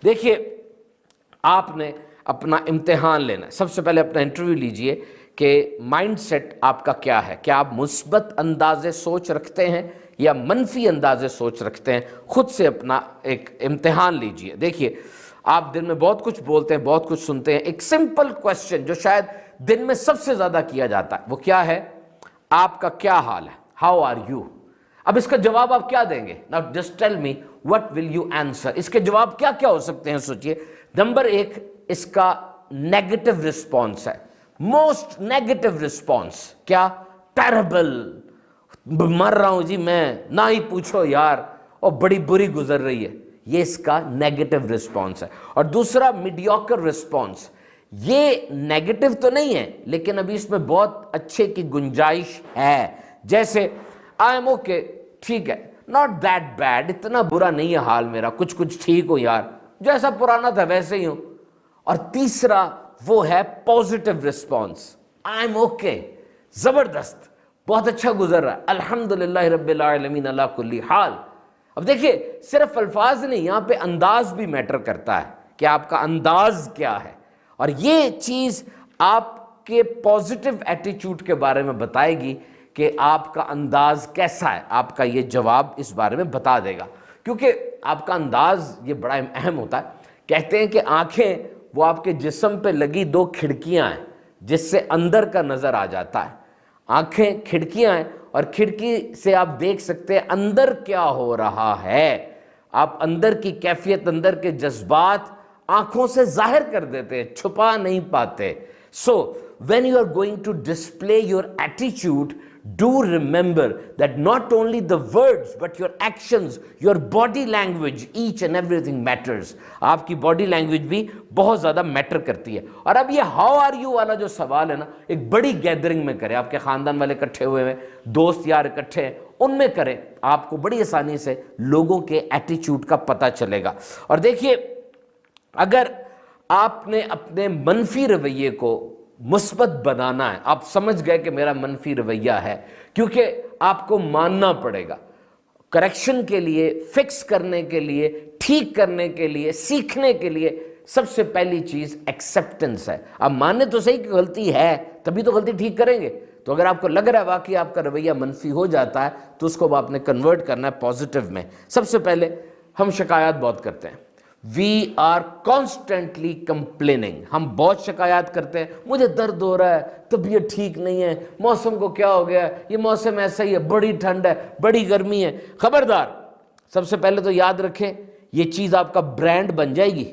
دیکھیے آپ نے اپنا امتحان لینا ہے، سب سے پہلے اپنا انٹرویو لیجئے کہ مائنڈ سیٹ آپ کا کیا ہے، کیا آپ مثبت انداز سوچ رکھتے ہیں یا منفی انداز سوچ رکھتے ہیں. خود سے اپنا ایک امتحان لیجئے. دیکھیے آپ دن میں بہت کچھ بولتے ہیں، بہت کچھ سنتے ہیں، ایک سمپل کویسچن جو شاید دن میں سب سے زیادہ کیا جاتا ہے وہ کیا ہے؟ آپ کا کیا حال ہے؟ How are you? اب اس کا جواب آپ کیا دیں گے؟ Now just tell me what will you answer. اس کے جواب کیا کیا ہو سکتے ہیں سوچئے. نمبر 1 اس کا نیگیٹو رسپانس ہے، موسٹ نیگیٹو رسپانس. کیا؟ ٹیربل، مر رہا ہوں جی میں، نہ ہی پوچھو یار، اور بڑی بری گزر رہی ہے. یہ اس کا نیگیٹو رسپانس ہے. اور دوسرا میڈیوکر رسپانس. یہ نیگیٹو تو نہیں ہے لیکن ابھی اس میں بہت اچھے کی گنجائش ہے. جیسے آئی ایم اوکے، ٹھیک ہے، ناٹ دیٹ بیڈ، اتنا برا نہیں ہے حال میرا، کچھ ٹھیک ہو یار، جیسا پرانا تھا ویسے ہی ہوں. اور تیسرا وہ ہے positive response. I am okay, زبردست، بہت اچھا گزر رہا ہے، الحمدللہ رب العالمین علی کل حال. اب دیکھیے صرف الفاظ نہیں، یہاں پہ انداز بھی میٹر کرتا ہے کہ آپ کا انداز کیا ہے. اور یہ چیز آپ کے پازیٹیو ایٹیچیوڈ کے بارے میں بتائے گی کہ آپ کا انداز کیسا ہے. آپ کا یہ جواب اس بارے میں بتا دے گا، کیونکہ آپ کا انداز یہ بڑا اہم ہوتا ہے. کہتے ہیں کہ آنکھیں وہ آپ کے جسم پہ لگی 2 کھڑکیاں ہیں جس سے اندر کا نظر آ جاتا ہے. آنکھیں کھڑکیاں ہیں اور کھڑکی سے آپ دیکھ سکتے ہیں اندر کیا ہو رہا ہے. آپ اندر کی کیفیت، اندر کے جذبات آنکھوں سے ظاہر کر دیتے ہیں، چھپا نہیں پاتے. So when you are going to display your attitude, do remember that not only the words but your actions, your body language, each and everything matters. آپ کی باڈی لینگویج بھی بہت زیادہ میٹر کرتی ہے. اور اب یہ ہاؤ آر یو والا جو سوال ہے نا، ایک بڑی گیدرنگ میں کریں، آپ کے خاندان والے اکٹھے ہوئے ہیں، دوست یار اکٹھے ہیں، ان میں کریں، آپ کو بڑی آسانی سے لوگوں کے ایٹیچیوڈ کا پتہ چلے گا. اور دیکھیے اگر آپ نے اپنے منفی رویے کو مثبت بنانا ہے، آپ سمجھ گئے کہ میرا منفی رویہ ہے، کیونکہ آپ کو ماننا پڑے گا کریکشن کے لیے، فکس کرنے کے لیے، ٹھیک کرنے کے لیے، سیکھنے کے لیے. سب سے پہلی چیز ایکسیپٹنس ہے. آپ ماننے تو صحیح کہ غلطی ہے، تبھی تو غلطی ٹھیک کریں گے. تو اگر آپ کو لگ رہا ہے واقعی آپ کا رویہ منفی ہو جاتا ہے تو اس کو آپ نے کنورٹ کرنا ہے پازیٹیو میں. سب سے پہلے ہم شکایات بہت کرتے ہیں. We are constantly complaining. ہم بہت شکایات کرتے ہیں، مجھے درد ہو رہا ہے، طبیعت ٹھیک نہیں ہے، موسم کو کیا ہو گیا ہے، یہ موسم ایسا ہی ہے، بڑی ٹھنڈ ہے، بڑی گرمی ہے. خبردار، سب سے پہلے تو یاد رکھیں یہ چیز آپ کا برانڈ بن جائے گی.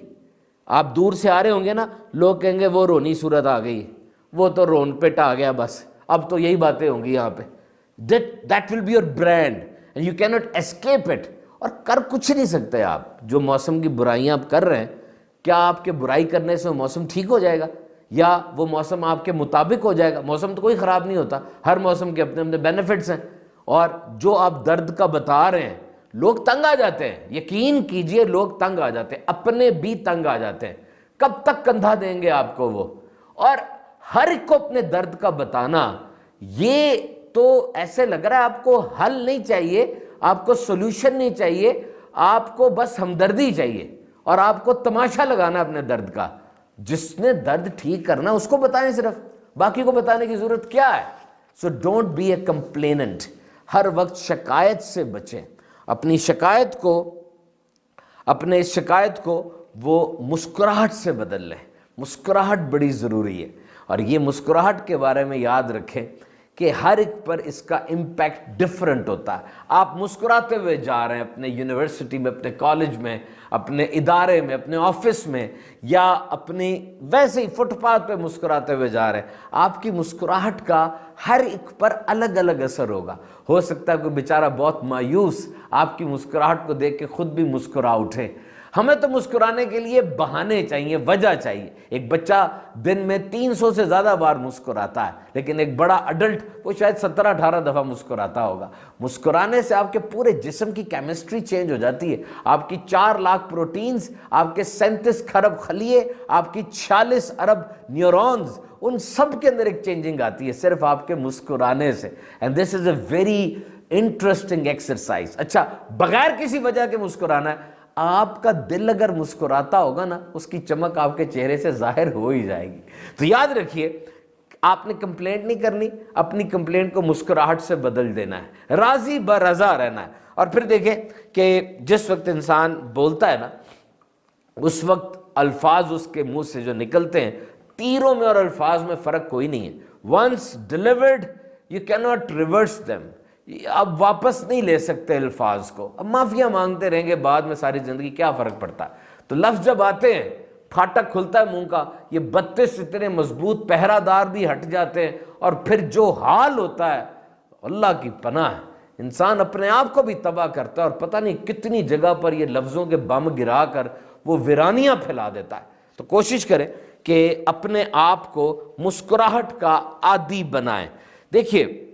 آپ دور سے آ رہے ہوں گے نا، لوگ کہیں گے وہ رونی صورت آ گئی، وہ تو رون پٹ آ گیا، بس اب تو یہی باتیں ہوں گی یہاں پہ. That will be your brand and you can not escape it. اور کر کچھ نہیں سکتے آپ. جو موسم کی برائیاں آپ کر رہے ہیں، کیا آپ کے برائی کرنے سے وہ موسم ٹھیک ہو جائے گا یا وہ موسم آپ کے مطابق ہو جائے گا؟ موسم تو کوئی خراب نہیں ہوتا، ہر موسم کے اپنے اپنے بینیفٹس ہیں. اور جو آپ درد کا بتا رہے ہیں، لوگ تنگ آ جاتے ہیں، یقین کیجئے لوگ تنگ آ جاتے ہیں، اپنے بھی تنگ آ جاتے ہیں. کب تک کندھا دیں گے آپ کو وہ؟ اور ہر ایک کو اپنے درد کا بتانا، یہ تو ایسے لگ رہا ہے آپ کو حل نہیں چاہیے، آپ کو سولوشن نہیں چاہیے، آپ کو بس ہمدردی چاہیے اور آپ کو تماشا لگانا اپنے درد کا. جس نے درد ٹھیک کرنا اس کو بتائیں، صرف باقی کو بتانے کی ضرورت کیا ہے؟ So don't be a complainant. ہر وقت شکایت سے بچیں. اپنی شکایت کو وہ مسکراہٹ سے بدل لیں. مسکراہٹ بڑی ضروری ہے. اور یہ مسکراہٹ کے بارے میں یاد رکھیں کہ ہر ایک پر اس کا امپیکٹ ڈیفرنٹ ہوتا ہے. آپ مسکراتے ہوئے جا رہے ہیں اپنے یونیورسٹی میں، اپنے کالج میں، اپنے ادارے میں، اپنے آفس میں، یا اپنی ویسے ہی فٹ پاتھ پہ مسکراتے ہوئے جا رہے ہیں، آپ کی مسکراہٹ کا ہر ایک پر الگ الگ اثر ہوگا. ہو سکتا ہے کوئی بیچارہ بہت مایوس آپ کی مسکراہٹ کو دیکھ کے خود بھی مسکرا اٹھے. ہمیں تو مسکرانے کے لیے بہانے چاہیے، وجہ چاہیے. ایک بچہ دن میں 300 سے زیادہ بار مسکراتا ہے، لیکن ایک بڑا اڈلٹ وہ شاید 17-18 دفعہ مسکراتا ہوگا. مسکرانے سے آپ کے پورے جسم کی کیمسٹری چینج ہو جاتی ہے. آپ کی 4 لاکھ پروٹینز، آپ کے 37 کھرب خلیے، آپ کی 46 ارب نیورونز، ان سب کے اندر ایک چینجنگ آتی ہے صرف آپ کے مسکرانے سے. And this is a very interesting exercise. اچھا، بغیر کسی وجہ کے مسکرانا ہے. آپ کا دل اگر مسکراتا ہوگا نا، اس کی چمک آپ کے چہرے سے ظاہر ہو ہی جائے گی۔ تو یاد رکھیے، آپ نے کمپلینٹ نہیں کرنی، اپنی کمپلینٹ کو مسکراہٹ سے بدل دینا ہے، راضی برضا رہنا ہے۔ اور پھر دیکھیں کہ جس وقت انسان بولتا ہے نا، اس وقت الفاظ اس کے منہ سے جو نکلتے ہیں، تیروں میں اور الفاظ میں فرق کوئی نہیں ہے۔ once delivered you cannot reverse them، اب واپس نہیں لے سکتے الفاظ کو، اب معافیاں مانگتے رہیں گے بعد میں ساری زندگی، کیا فرق پڑتا ہے؟ تو لفظ جب آتے ہیں، پھاٹک کھلتا ہے منہ کا، یہ 32 اتنے مضبوط پہرہ دار بھی ہٹ جاتے ہیں، اور پھر جو حال ہوتا ہے اللہ کی پناہ ہے، انسان اپنے آپ کو بھی تباہ کرتا ہے، اور پتہ نہیں کتنی جگہ پر یہ لفظوں کے بم گرا کر وہ ویرانیاں پھیلا دیتا ہے۔ تو کوشش کریں کہ اپنے آپ کو مسکراہٹ کا عادی بنائیں۔ دیکھیے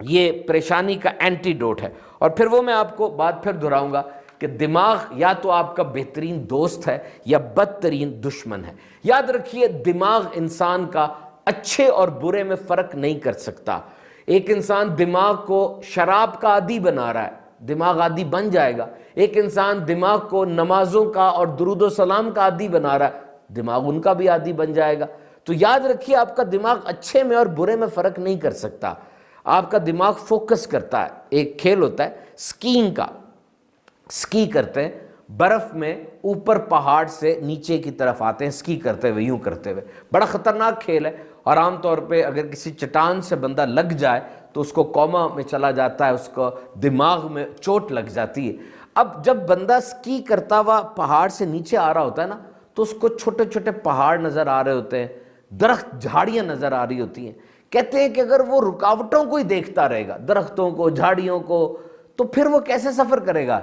یہ پریشانی کا اینٹیڈوٹ ہے، اور پھر وہ میں آپ کو بات پھر دہراؤں گا کہ دماغ یا تو آپ کا بہترین دوست ہے یا بدترین دشمن ہے۔ یاد رکھیے، دماغ انسان کا اچھے اور برے میں فرق نہیں کر سکتا۔ ایک انسان دماغ کو شراب کا عادی بنا رہا ہے، دماغ عادی بن جائے گا۔ ایک انسان دماغ کو نمازوں کا اور درود و سلام کا عادی بنا رہا ہے، دماغ ان کا بھی عادی بن جائے گا۔ تو یاد رکھیے، آپ کا دماغ اچھے میں اور برے میں فرق نہیں کر سکتا۔ آپ کا دماغ فوکس کرتا ہے۔ ایک کھیل ہوتا ہے سکینگ کا، سکی کرتے ہیں برف میں، اوپر پہاڑ سے نیچے کی طرف آتے ہیں سکی کرتے ہوئے، یوں کرتے ہوئے، بڑا خطرناک کھیل ہے، اور عام طور پہ اگر کسی چٹان سے بندہ لگ جائے تو اس کو کوما میں چلا جاتا ہے، اس کو دماغ میں چوٹ لگ جاتی ہے۔ اب جب بندہ سکی کرتا ہوا پہاڑ سے نیچے آ رہا ہوتا ہے نا، تو اس کو چھوٹے چھوٹے پہاڑ نظر آ رہے ہوتے ہیں، درخت جھاڑیاں نظر آ رہی ہوتی ہیں۔ کہتے ہیں کہ اگر وہ رکاوٹوں کو ہی دیکھتا رہے گا، درختوں کو، جھاڑیوں کو، تو پھر وہ کیسے سفر کرے گا؟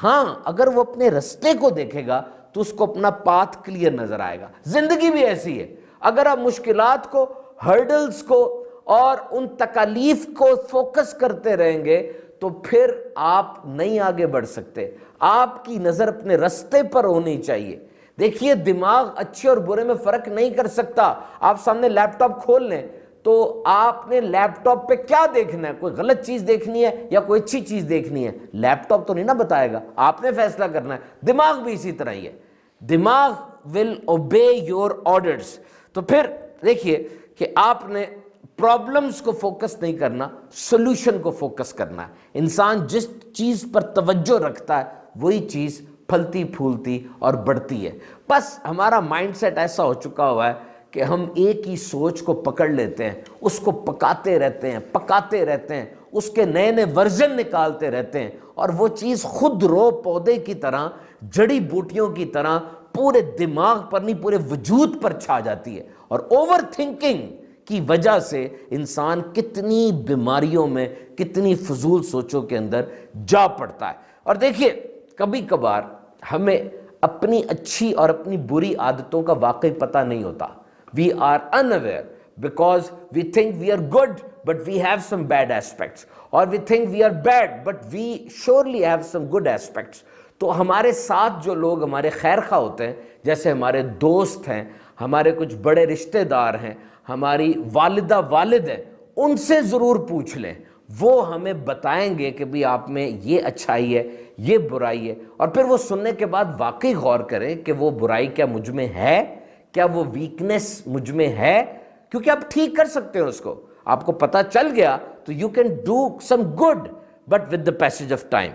ہاں، اگر وہ اپنے رستے کو دیکھے گا تو اس کو اپنا پاتھ کلیئر نظر آئے گا۔ زندگی بھی ایسی ہے، اگر آپ مشکلات کو، ہرڈلز کو اور ان تکالیف کو فوکس کرتے رہیں گے تو پھر آپ نہیں آگے بڑھ سکتے۔ آپ کی نظر اپنے رستے پر ہونی چاہیے۔ دیکھیے، دماغ اچھے اور برے میں فرق نہیں کر سکتا۔ آپ سامنے لیپ ٹاپ کھول لیں تو آپ نے لیپ ٹاپ پہ کیا دیکھنا ہے؟ کوئی غلط چیز دیکھنی ہے یا کوئی اچھی چیز دیکھنی ہے؟ لیپ ٹاپ تو نہیں نہ بتائے گا، آپ نے فیصلہ کرنا ہے۔ دماغ بھی اسی طرح ہی ہے، دماغ will obey your orders۔ تو پھر دیکھیے کہ آپ نے پرابلمز کو فوکس نہیں کرنا، سولوشن کو فوکس کرنا ہے۔ انسان جس چیز پر توجہ رکھتا ہے وہی چیز پھلتی پھولتی اور بڑھتی ہے۔ بس ہمارا مائنڈ سیٹ ایسا ہو چکا ہوا ہے کہ ہم ایک ہی سوچ کو پکڑ لیتے ہیں، اس کو پکاتے رہتے ہیں، اس کے نئے نئے ورژن نکالتے رہتے ہیں، اور وہ چیز خود رو پودے کی طرح، جڑی بوٹیوں کی طرح پورے دماغ پر نہیں پورے وجود پر چھا جاتی ہے۔ اور اوور تھنکنگ کی وجہ سے انسان کتنی بیماریوں میں، کتنی فضول سوچوں کے اندر جا پڑتا ہے۔ اور دیکھیے، کبھی کبھار ہمیں اپنی اچھی اور اپنی بری عادتوں کا واقعی پتہ نہیں ہوتا۔ We are unaware because we think we are good but we have some bad aspects, or we think we are bad but we surely have some good aspects۔ تو ہمارے ساتھ جو لوگ ہمارے خیر خواہ ہوتے ہیں، جیسے ہمارے دوست ہیں، ہمارے کچھ بڑے رشتہ دار ہیں، ہماری والدہ والد ہیں، ان سے ضرور پوچھ لیں، وہ ہمیں بتائیں گے کہ بھی آپ میں یہ اچھائی ہے، یہ برائی ہے۔ اور پھر وہ سننے کے بعد واقعی غور کریں کہ وہ برائی کیا مجھ میں ہے، کیا وہ ویکنس مجھ میں ہے، کیونکہ آپ ٹھیک کر سکتے ہیں اس کو۔ آپ کو پتہ چل گیا تو you can do some good but with the passage of time.